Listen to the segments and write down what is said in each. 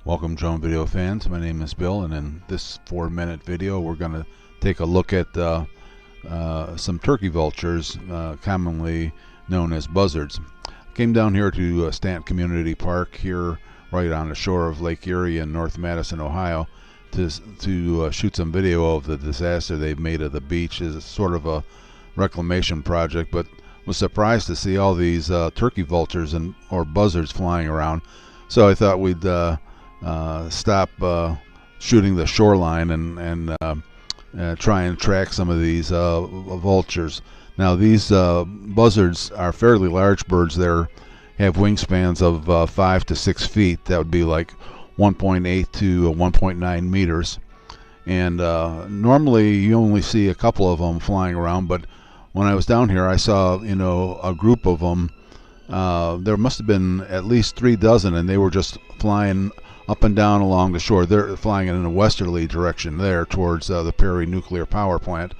Welcome, drone video fans. My name is Bill, and in this 4-minute video we're going to take a look at some turkey vultures, commonly known as buzzards. Came down here to Stanton Community Park here right on the shore of Lake Erie in North Madison, Ohio, to shoot some video of the disaster they've made of the beach. It's sort of a reclamation project, but was surprised to see all these turkey vultures or buzzards flying around. So I thought we'd stop shooting the shoreline and try and track some of these vultures. Now these buzzards are fairly large birds. They have wingspans of 5 to 6 feet. That would be like 1.8 to 1.9 meters. And normally you only see a couple of them flying around, but when I was down here I saw a group of them. There must have been at least 3 dozen, and they were just flying up and down along the shore. They're flying in a westerly direction there towards the Perry nuclear power plant,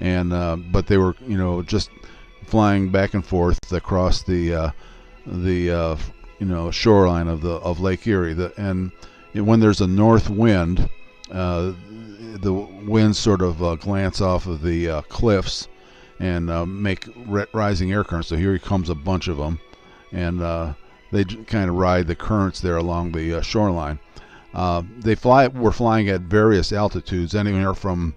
and but they were just flying back and forth across the shoreline of Lake Erie. And when there's a north wind, the winds sort of glance off of the cliffs and make rising air currents. So here comes a bunch of them, and they kind of ride the currents there along the shoreline. We're flying at various altitudes, anywhere from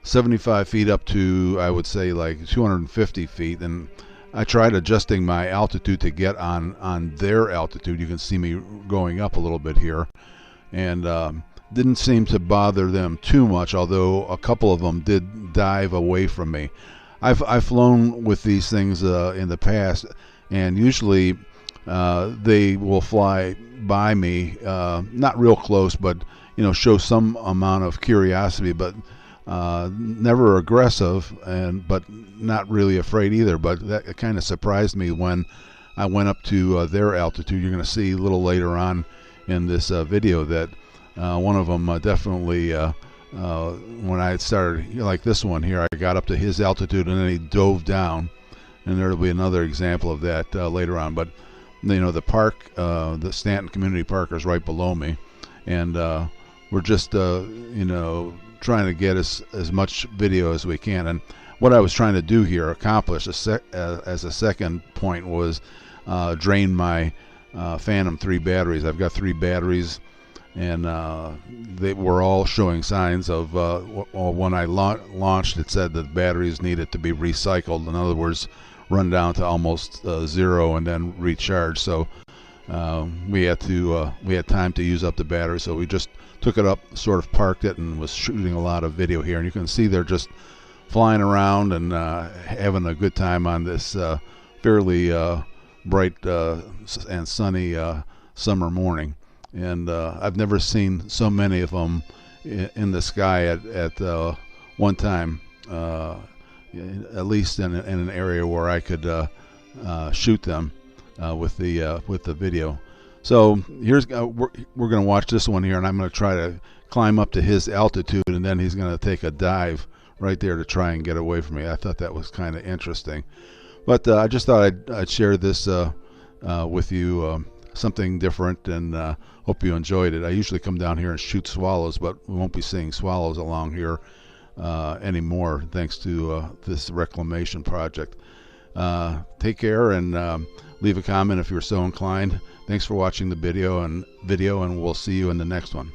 75 feet up to, I would say, like 250 feet. And I tried adjusting my altitude to get on their altitude. You can see me going up a little bit here, and didn't seem to bother them too much, although a couple of them did dive away from me. I've flown with these things in the past, and usually they will fly by me, not real close, but show some amount of curiosity, but never aggressive, but not really afraid either. But that kind of surprised me when I went up to their altitude. You're going to see a little later on in this video that one of them definitely, when I started, like this one here, I got up to his altitude and then he dove down, and there will be another example of that later on. But the park, the Stanton Community Park, is right below me, and we're just trying to get as much video as we can. And what I was trying to do here, accomplish as a second point, was drain my Phantom 3 batteries. I've got 3 batteries, and they were all showing signs of when I launched, it said that the batteries needed to be recycled. In other words, run down to almost 0 and then recharge. So we had time to use up the battery, so we just took it up, sort of parked it, and was shooting a lot of video here. And you can see they're just flying around and having a good time on this fairly bright and sunny summer morning. And I've never seen so many of them in the sky at one time, at least in an area where I could shoot them with the video. So here's we're going to watch this one here, and I'm going to try to climb up to his altitude, and then he's going to take a dive right there to try and get away from me. I thought that was kind of interesting, but I just thought I'd share this with you. Something different, and hope you enjoyed it. I usually come down here and shoot swallows, but we won't be seeing swallows along here anymore, thanks to this reclamation project. Take care, and leave a comment if you're so inclined. Thanks for watching the video, and we'll see you in the next one.